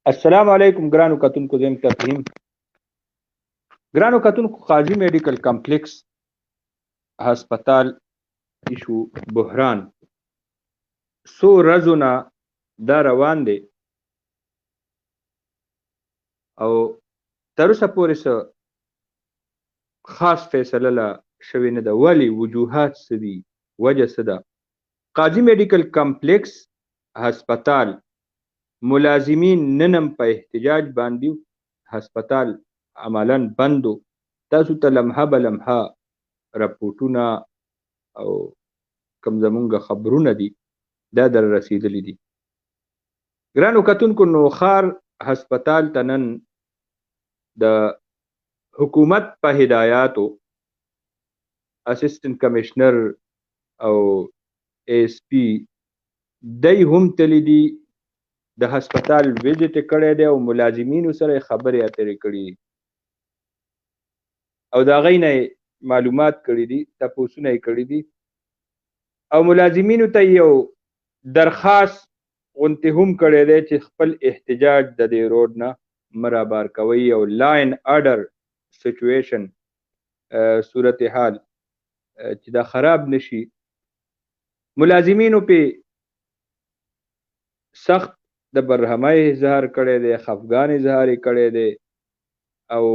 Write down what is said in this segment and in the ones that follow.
السلام علیکم ګرانو کتونکو زم تفهیم ګرانو کتونکو قاضي میډیکل کمپلیکس هسپتال ایشو بحران سو ورځو دا روان دی او تر اوسه پورې څه خاص فیصله لا شوې نه ده. ولې؟ وجوهات څه دي؟ وجه څه ده؟ قاضي میډیکل کمپلیکس هسپتال ملازمین ننم په احتجاج باندې هسپتال عملا بندو. تاسو ته لمحه به لمحه رپورټونه او کوم زمونږ خبرونه دي دا در رسیدلی دي. ګرانو کتونکو نوخار هسپتال ته نن د حکومت په هدایاتو اسسټنټ کمشنر او ایس پی دی هم تللی دي، د هسپتال ویزټ کړی دی او ملازمینو سره خبرې اترې کړي دي او د هغې نه معلومات کړي دي، تپوسونه یې کړي دي او ملازمینو ته یو درخواست غونتې هم کړی دی چې خپل احتجاج د دې روډ نه مه رابار کوئ او لا اینډ آرډر سچویشن صورتحال چې دا خراب نشي. ملازمینو پې سخت د برهمۍ اظهار کړی دی، خفګان اظهار یې کړی دی او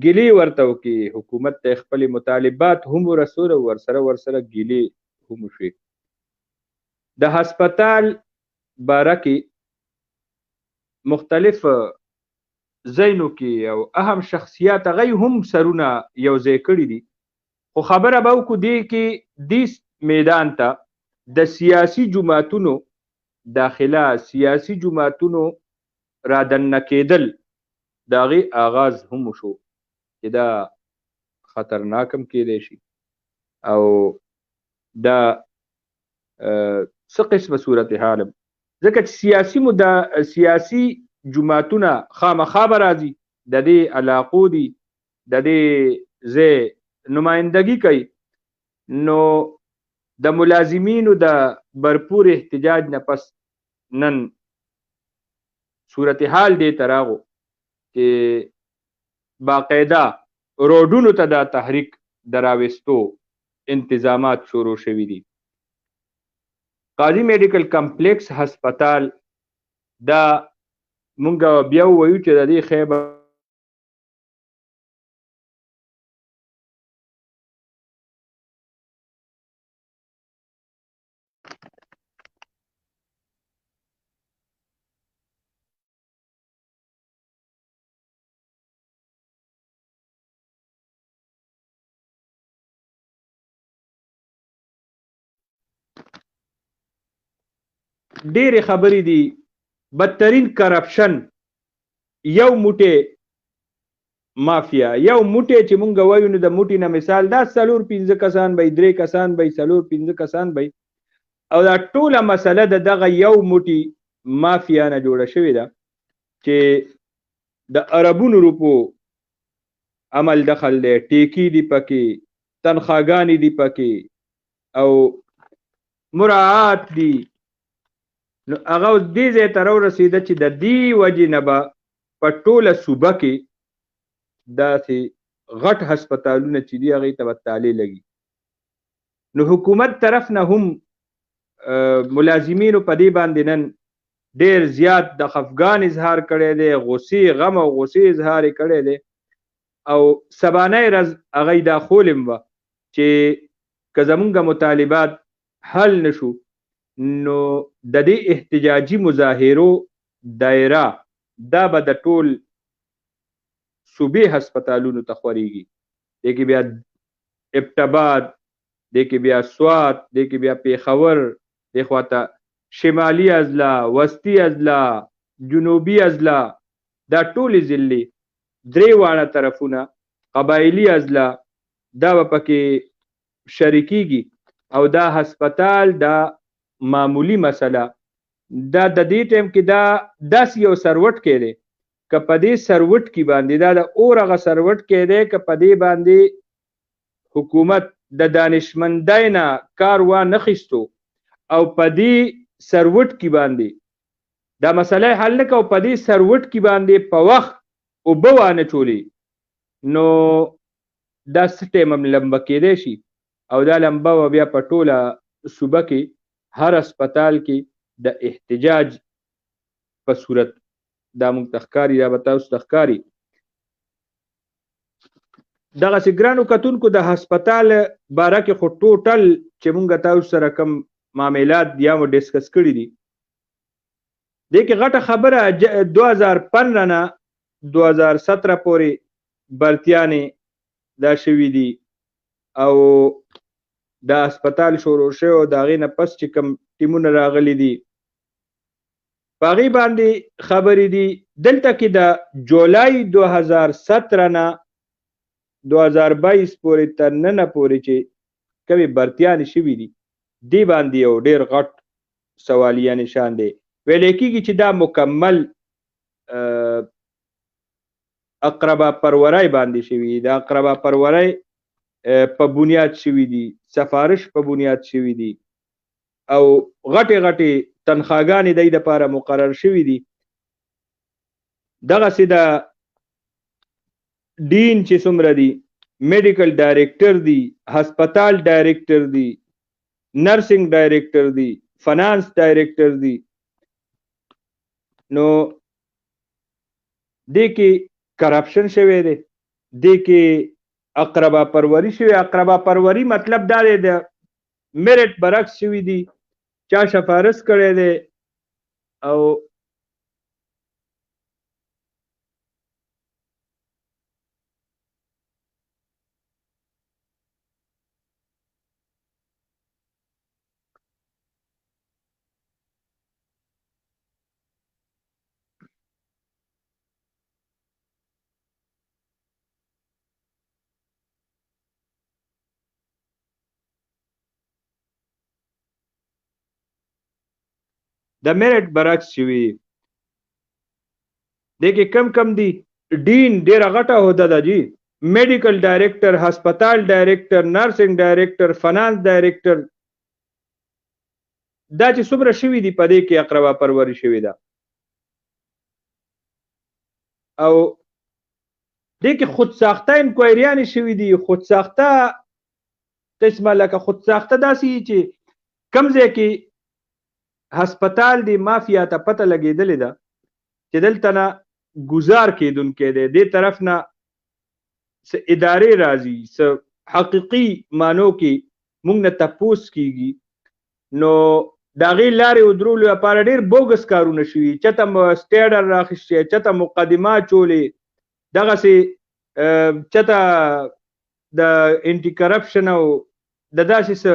ګیلې ورته وکړي حکومت ته خپلې مطالبات هم ورسول او ورسره ګیلې هم وشوې. د هسپتال باره کې مختلف ځایونو کې او اهم شخصیات هغوی هم سرونه یو ځای کړي دي، خو خبره به وکړو دې کې دې میدان ته د سیاسي جماعتونو داخله سیاسي جماعتونو را دننه کېدل د هغې آغاز هم وشو چې دا خطرناک هم کېدی شي او دا څه قسمه صورتحال هم ځکه چې سیاسي جماعتونه خامخا به راځي، د دې علاقو دي، د دې ځای نمایندګي کوي، نو د ملازمینو د برپور احتجاج نه پس نن صورتحال دې ته راغو چې باقاعده روډونو ته د تحریک د راوستو انتظامات شروع شوي دي. قاضي میډیکل کمپلیکس هسپتال دا مونږ بیا ووایو چې د دې خیبه ډېرې خبرې دي، بدترین کرپشن، یو موټی مافیا، یو موټی چې مونږ وایو نو د موټي نه مثال دا 4-5 کسان به 3 کسان به 4-5 کسان به او دا ټوله مسله د دغه یو موټي مافیا نه جوړه شوې ده چې د عربونو روپو عمل دخل دی، ټیکي دي پکې، تنخواګانې دي پکې او مراعات دي. نو هغه دې ځای ته راورسېده چې د دې وجې نه به په ټوله صوبه کې داسې غټ هسپتالونه چې دي هغې ته به تالې لګي. نو حکومت طرف نه هم ملازمینو په دې باندې نن ډېر زیات د خفګان اظهار کړی دی، غصې غم او غصې اظهار یې کړی دی او سبانۍ ورځ هغوی دا خولم وه چې که زمونږ مطالبات حل نشو نو د دې احتجاجي مظاهرو دایره دا به د ټول صوبې هسپتالونو ته خورېږي. دې کې بیا ابټاباد، دې کې بیا سوات، دې کې بیا پېښور، دې خواته شمالي اضلاع، وسطي اضلاع، جنوبي اضلاع، دا ټولې ضلعې، درې واړه طرفونه قبایلي اضلاع دا به پکې شریکېږي او دا هسپتال دا معمولی مسله دا د دې ټیم کې دا داسې یو سروټ کې دی که په دې سروټ کې باندې دا د اور هغه سروټ کې دی که په دې باندې حکومت د دانشمندۍ نه کار وانخیستو او په دې سروټ کې باندې دا مسله حل نه کو په دې سروټ کې باندې په وخت اوبه وانه چولې نو دا څه ټایم هم لمبه کېدی شي او دا لمبه به بیا په ټوله صوبه کې هر هسپتال کې د احتجاج په صورت دا موږ ته ښکاري دا به تاسو ته ښکاري دغسې ګرانو کتونکو د هسپتال باره کې خو ټوټل چې موږ تاسو سره کوم معاملات یا مو ډسکس کړي دي دې کې غټه خبره 2015 نه 2017 پورې برتیانې دا شوي دي او دا هسپتال شروع شوی او د هغې نه پس چې کوم ټیمونه راغلي دي په هغې باندې خبرې دي دلته کې د جولای 2017 نه 2022 پورې تر ننه پورې چې کومې برتیانې شوي دي دې باندې یو ډېر غټ سوالیه نشان دی ویلی کېږي چې دا مکمل اقربا پرورۍ باندې شوي د اقربا پرورۍ په بنیاد شوي دي سفارش په بنیاد شوي دي او غټې غټې تنخواګانې د دې دپاره مقرر شوي دي دغسې د ډین چې څومره دي میډیکل ډایرکټر دي هسپتال ډایرکټر دي نرسنګ ډایرکټر دي فنانس ډایرکټر دي نو دې کې کرپشن شوی دی دې کې اقربا پروری شوی اقربا پروری مطلب دا دی د میرټ برعکس شوي دي چا سفارش کړی دی او د میرټ برعکس شوي دي کې کم کم دي ډین ډیره غټه عہده ده جی میډیکل ډایرکټر هسپتال ډایرکټر نرسنګ ډایرکټر فنانس ډایرکټر دا چې څومره شوي دي په دې کې اقربا پروري شوې ده او دې کې خود ساخته انکوایریانې شوي دي خود ساخته قسمه لکه خود ساخته داسې چې کم ځای کې هسپتال دی مافیا ته پته لګېدلې ده چې دلته نه ګزار کېدونکی دی دې طرف نه څه ادارې راځي څه حقیقي معنو کې موږ نه تپوس کېږي نو د هغې لارې ودرولو لپاره ډېر بوګس کارونه شوي چېرته مو سټیډر راخیستی چېرته مقدمه چولې دغسې چېرته د انټي کرپشن او د داسې څه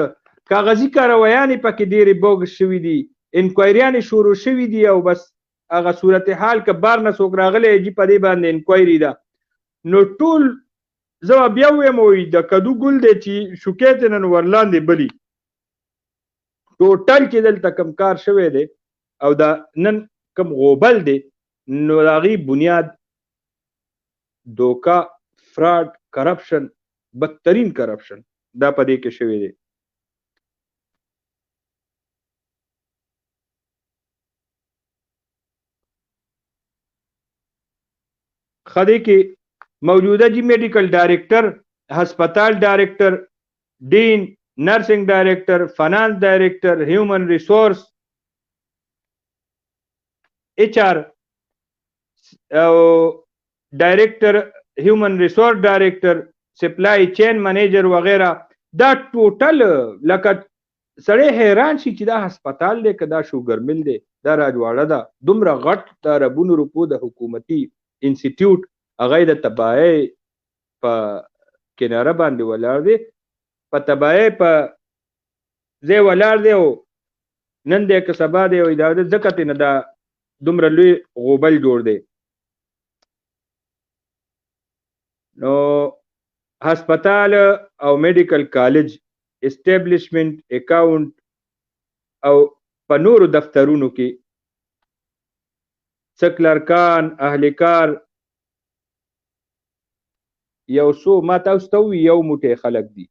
کاغذي کارویانې پکې ډېرې بوګس شوي دي انکوایریانې شروع شوي دي او بس هغه صورتحال که بار نه څوک راغلی جي په دې باندې انکوایري ده نو ټول زه به بیا ووایم وایي د کدو ګل دی چې شوکۍ ترې نن ورلاندې بلي ټوټل چې دلته کم کار شوی دی او دا نن کم غوبل دی نو د هغې بنیاد دوکه فراډ کرپشن بدترین کرپشن دا په دې کې شوی دی خدای کې موجوده جی میډیکل ډایرکټر هسپتال ډایرکټر ډین نرسنګ ډایرکټر فنانس ډایرکټر هیومن ریسورس ایچ آر او ډایرکټر هیومن ریسورس ډایرکټر سپلای چین منیجر وغیرہ دا ټوټل لکه سړی حیران شي چې دا هسپتال دی که دا شوګر مل دی دا راجواړه ده دومره غټ د اربونو روپو د حکومتي انسټیټیوټ هغه د تباهۍ په کناره باندې ولاړ دی په تباهۍ په ځای ولاړ دی او نن دی که سبا دی او اداره ځکه ترې نه دا دومره لوی غوبل جوړ دی نو هسپتال او میډیکل کالج اسټیبلیشمنټ اکاونټ او په نورو دفترونو کې څه کلرکان اهل کار یو څو ما تاسو ته ووایي یو موټی خلک دي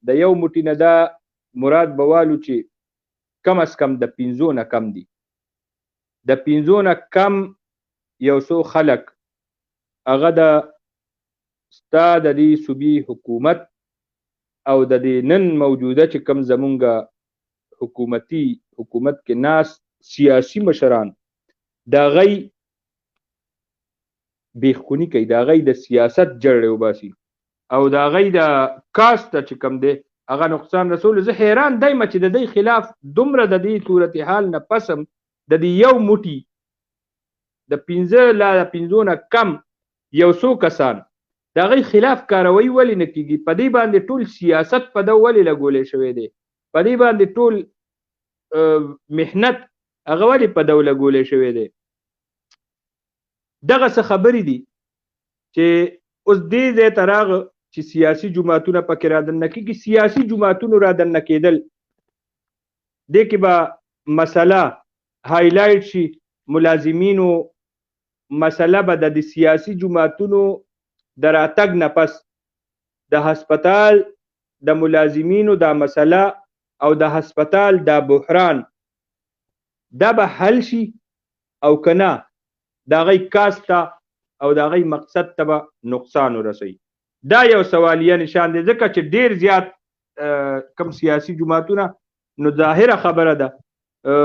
د یو موټي نه دا مراد به والو چې کم از کم د 5 نه کم دي د 5 نه کم یو څو خلک هغه د ستا د دې صوبې حکومت او د دې نن موجوده چې کوم زمونږ حکومت کې ناس سیاسي مشران د هغوی بیخوني کوي، د هغوی د سیاست جړې وباسي او د هغوی د کاست ته چې کوم دی هغه نقصان رسول. زه حیران دیم چې د دې خلاف دومره د دې صورتحال نه پسم د دې یو موټي د 15 نه کم یو څو کسان د هغوی خلاف کاروي ولې نه کیږي؟ په دې باندې ټول سیاست په ده ولې لګولی شوی دی؟ په دې باندې ټول محنت هغه ولې په ده لګولی شوی دی؟ دغه څه خبرې دي چې اوس دې ځای ته راغه چې سیاسي جماعتونه پکې رادننه کېږي. سیاسي جماعتونو رادننه کېدل دې کې به مسله هایلایټ شي، ملازمینو مسله به د سیاسي جماعتونو د راتګ نه پس د هسپتال د ملازمینو دا مسله او د هسپتال دا بحران دا به حل شي او که نه د هغوی کاست ته او د هغوی مقصد ته به نقصان ورسوي. دا یو سوالیه نشان دی، ځکه چې ډیر زیات کم سیاسي جماعتونه نو ظاهره خبره ده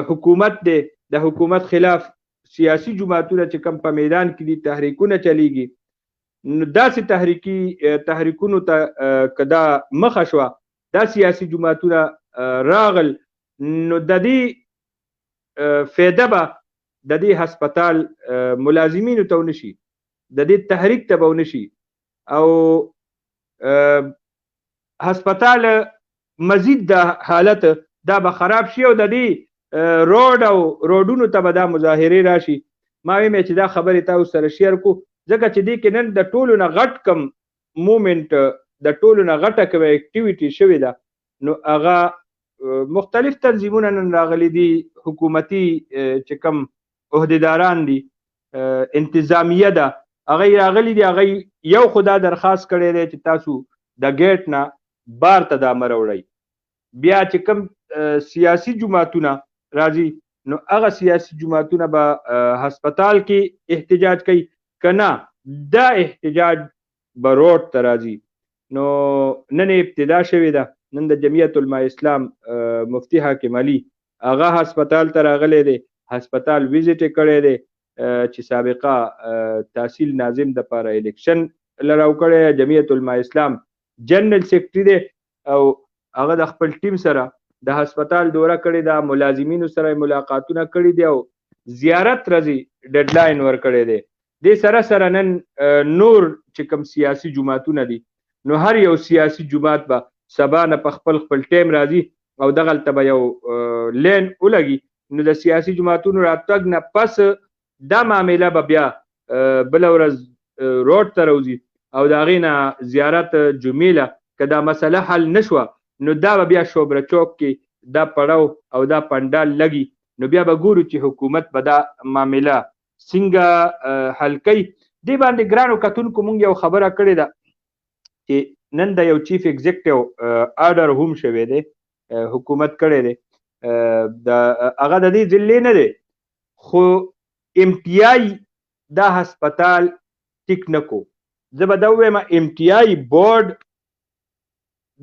حکومت دی، د حکومت خلاف سیاسي جماعتونه چې کم په میدان کې دي تحریکونه چلیږي، نو داسې تحریکونو ته که دا مخه شوه دا سیاسي جماعتونه راغل نو د دې فایده به د دې هسپتال ملازمینو ته ونه شي، د دې تحریک ته به ونه شي او هسپتال مزید د حالت دا به خراب شي او د دې روډونو ته به دا مظاهرې راشي. ما ویمې چې دا خبرې تاسو سره شیر کو ځکه چې دې کې نن د ټولو نه غټ کم مومنټ د ټولو نه غټه کوم اکټیویټي شوې ده، نو هغه مختلف تنظیمونه نن راغلي دي، حکومتي چې کم عهدیداران دي، انتظامیه ده، هغه راغلي دي، هغه یو خدا درخواست کړی دی چې تاسو د ګیټ نه بار ته دا مروړئ. بیا چې کم سیاسي جماعتونه راځي نو هغه سیاسي جماعتونه به هسپتال کې احتجاج کوي، که نه دا احتجاج به روډ ته راځي. نو نن ابتدا شوې ده، نن د جمعیت علماء اسلام مفتی حاکم علي هغه هسپتال ته راغلی دی، هسپتال ویزیټ یې کړی دی چې سابقه تحصیل ناظم د پاره الیکشن لراو کړی، جمعیت علماء اسلام جنرال سیکرټری دی او هغه د خپل ټیم سره د هسپتال دوره کړې ده، ملازمینو سره ملاقاتونه کړي دي او زیارت راځي ډیډلاین ورکړی دی. دې سره سره نن نور چې کوم سیاسي جماعتونه دي نو هر یو سیاسي جماعت به سبا نه په خپل ټیم راځي او دغلته به یو لین ولګي. نو د سیاسي جماعتونو راتګ نه پس دا معامله به بیا بله ورځ روډ ته راوځي او د هغې نه زیارت جمیله که دا مسله حل نشوه نو دا به بیا شوبره چوک کې دا پړاو او دا پنډال لګي، نو بیا به ګورو چې حکومت به دا معامله څنګه حل کوي. دې باندې ګرانو کتونکو مونږ یو خبره کړې ده چې نن د یو چیف ایگزیکټیو آرډر هم شوی دی، حکومت کړی دی، هغه د دې ضلع نه دی خو ام ټي آی دا هسپتال ټیک نه کو. زه به دا ووایم ام ټي آی بورډ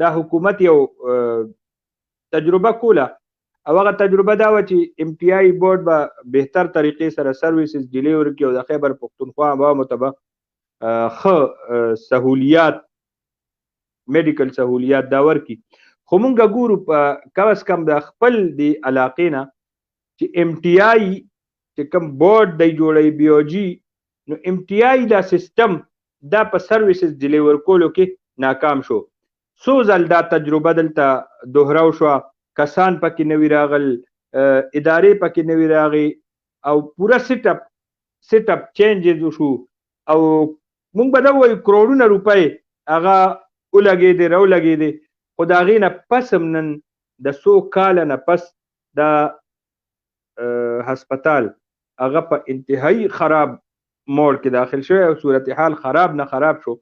دا حکومت یو تجربه کوله او هغه تجربه دا وه چې ام ټي آی بورډ به بهتر طریقې سره سرویسز ډیلیور کړي او د خیبر پښتونخوا عوامو ته به ښه سهولیات میډیکل سهولیات دا ورکړي. خو مونږ ګورو په کم از کم د خپل د علاقې نه چې ام ټي آی چې کوم بورډ دی جوړوي بي او جي، نو ام ټي آی دا سیستم دا په سرویسز ډیلیور کولو کې ناکام شو. څو ځل دا تجربه دلته دوهراو شوه، کسان پکې نوي راغل، ادارې پکې نوي راغی او پوره سیټ اپ چینجز وشو او مونږ به دا ووایو کروڑونه روپۍ هغه ولګېدې راولګېدې، خو د هغې نه پس هم نن د څو کاله نه پس دا هسپتال هغه په انتهایی خراب موډ کې داخل شوی او صورتحال خراب نه خراب شو.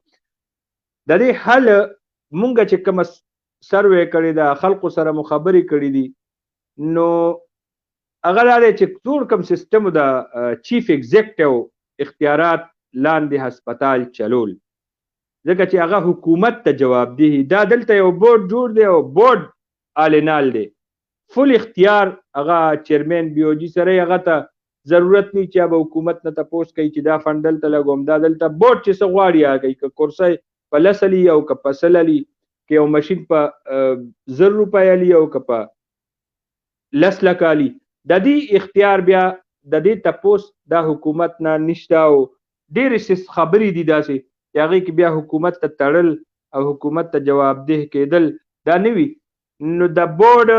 د دې حل مونږ چې کومه سروې کړې ده، خلقو سره مو خبرې کړې دي، نو هغه دا دی چې ټول کوم سیستم د چیف ایگزیکټیو اختیارات لاندې هسپتال چلول، ځکه چې هغه حکومت ته جوابدهي. دا دلته یو بورډ جوړ دی او بورډ آلینال دی، فل اختیار هغه چیرمن بی او جي سره هغه ته ضرورت نه چې به حکومت نه تپوس کوي چې دا فند دلته لګوم، دا دلته بورډ چې څه غواړي هغه کوي. که کرسۍ په 10 علي او که په 100 علي، که یو ماشین په 1000 روپۍ علي او که په 10 لک علي، د دې اختیار بیا د دې تپوس دا حکومت نه نشته. او ډېرې خبرې دي داسې چې هغې کې بیا حکومت ته تړل او حکومت ته جوابده کېدل دا نه وي. نو د بورډ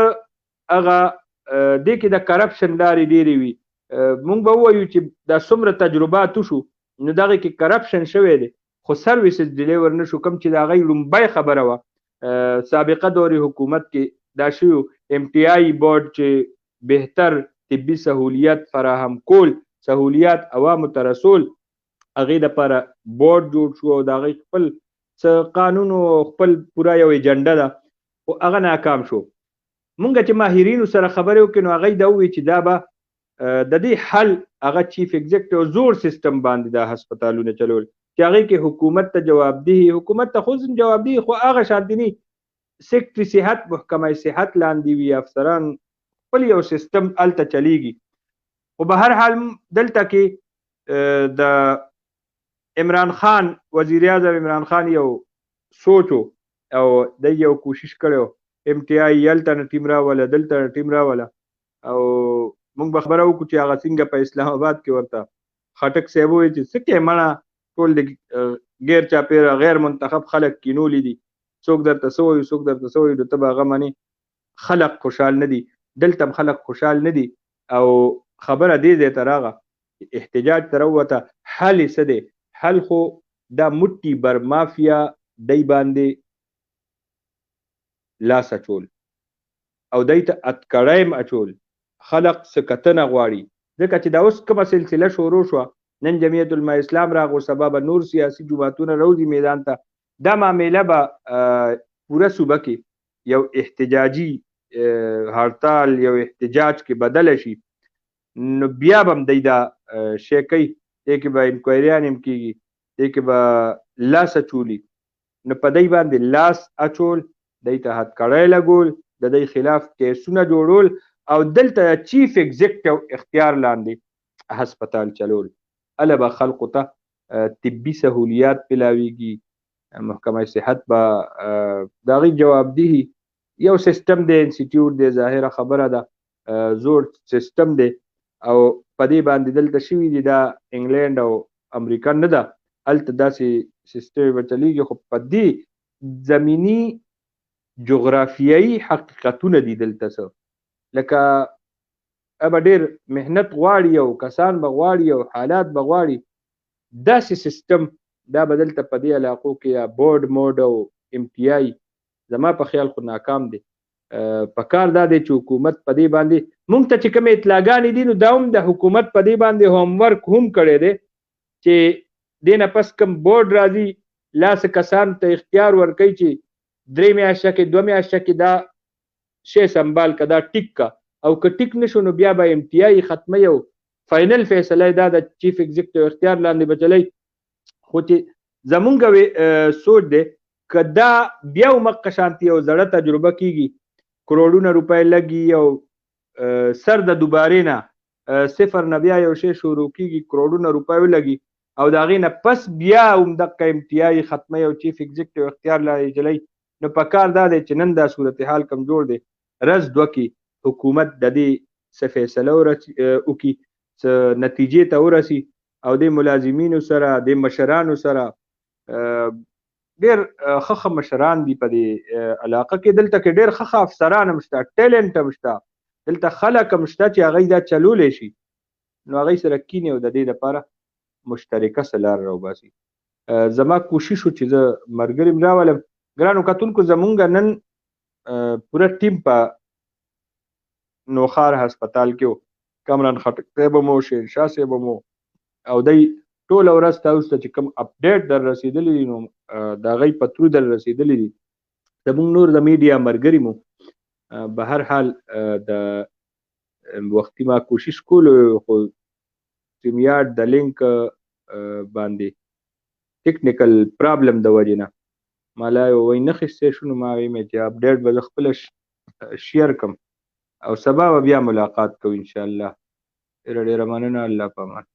هغه دې کې د کرپشن لارې ډېرې وي. مونږ به ووایو چې دا څومره تجربات وشو نو دغه کې کرپشن شوی دی، خو سرویسز ډیلیور نه شو. کوم چې د هغې لومبۍ خبره وه سابقه دورې حکومت کې دا شوي ایم ټي آی بورډ چې بهتر طبي سهولیت فراهم کول، سهولیات عوامو ته رسول، هغې دپاره بورډ جوړ شو او د هغې خپل څه قانون او خپل پوره یو ایجنډه ده، خو هغه ناکام شو. مونږ چې ماهرینو سره خبرې وکړو نو هغوی دا ووایي چې دا به د دې حل هغه چیف ایگزیکټیو زوړ سیستم باندې دا هسپتالونه چلول چې هغې کې حکومت ته جوابدهي، حکومت ته خو ځین جوابدهي خو هغه شانتې نه، سیکټري صحت محکمه صحت لاندې وي، افسران خپل یو سیستم هلته چلیږي. خو به هر حال دلته کې د عمران خان وزیر اعظم عمران خان یو سوچ او د یو کوشش کړی ایم ټي آی هلته نه ټیم راوله دلته نه ټیم راوله، او مونږ به خبره وکړو چې هغه څنګه په اسلام آباد کې ورته خټک صاحب ووایي چې څه کې مړه ټول د غیر چاپېره غیر منتخب خلک کینولي دي، څوک درته څه وایي څوک درته څه وایي، نو ته به هغه منې. خلک خوشحال نه دي، دلته هم خلک خوشحال نه دي. او خبره دې ځای ته راغله احتجاج ته راووته، حل یې څه دی؟ حل خو دا موټي بر مافیا دی باندې لاس اچول او دی ته اتکړی اچول، خلق څه کتنه غواړي. ځکه چې دا اوس کومه سلسله شروع شوه، نن جمعیت علما اسلام راغو، سبا به نور سیاسي جماعتونه روزي میدان ته، دا معامله به پوره صوبه کې یو احتجاجي هړتال یو احتجاج کې بدله شي. نو بیا به هم دی دا شی کوي، دې کې به انکوایریان هم کېږي، دې کې به لاس اچولي. نو په دی باندې لاس اچول، دی ته هتکړی لګول، د دی خلاف کیسونه جوړول او دلته چیف ایگزیکټیو اختیار لاندې هسپتال چلول. هله به خلقو ته طبي سهولیات پلاویږي، محکمه صحت به د هغې جوابدهي یو سیستم دی، انسټیټیوټ دی، ظاهره خبره ده زوړ سیستم دی او په دې باندې دلته شوي دي. دا انګلینډ او امریکا نه ده، هلته داسې سیستم به چلیږي، خو په دې زمینی جغرافیایي حقیقتونه دي دلته څه، لکه به ډېر محنت غواړي او کسان به غواړي او حالات به غواړي. داسې سیستم دا به دلته په دې علاقو کې یا بورډ موډ او ایم ټي آی زما په خیال خو ناکام دی. په کار دا دی چې حکومت په دې باندې مونږ ته چې کومې اطلاعګانې دي نو دا هم د حکومت په دې باندې هوم ورک هم کړی دی چې دې نه پس کوم بورډ راځي لاس کسانو ته اختیار ورکوي چې 3 میاشته کې 2 میاشته کې دا شی سنبال که دا ټیک کا، او که ټیک نشو نو بیا به ایم ټي آی ختمه یو فاینل فیصله دا د چیف ایگزیکټیو اختیار لاندې به چلی. خو چې زمونږ سوچ دی که دا بیا مقه شانتي یو زړه تجربه کیږي، کروڑونه روپۍ لګي او سر د دوبارې نه صفر نه بیا یو شی شروع کیږي، کروڑونه روپۍ ولګي او د هغې نه پس بیا همدغه ایم ټي آی ختمه یو چیف ایگزیکټیو اختیار لاندې چلی. نو په کار دا دی چې نن دا صورتحال کمزور دی، رز دوه کې حکومت د دې څه فیصله وکړي، څه نتیجې ته ورسي او د ملازمینو سره د مشرانو سره ډېر ښه مشران دي په دې علاقه کې، دلته کې ډېر ښه افسران هم شته، ټیلنټ هم شته، دلته خلک هم شته چې هغوی دا چلولی شي. نو هغوی سره کینې او د دې لپاره مشترکه څه لار راوباسي. زما کوشش و چې زه ملګري م راولم. ګرانو کتونکو زمونږ نن پوره ټیم په نوخار هسپتال کې و، کامران خټک صاحب هم و، شهنشاه صاحب هم و، او دی ټوله ورځ تاسو ته چې کوم اپډیټ در رسېدلی دي نو د هغوی په ترو در رسېدلی دي. زمونږ نور د میډیا ملګري مو به هر حال د وختي ما کوشش کولو خو سیم یارډ د لینک باندې ټیکنیکل پرابلم د وجې نه ما لا وایي نه اخیستی شو، نو ما ویې مې چې اپډیټ به زه خپله شیر کړم او سبا به بیا ملاقات کوو انشاءالله. ډېره ډېره مننه. الله په امان.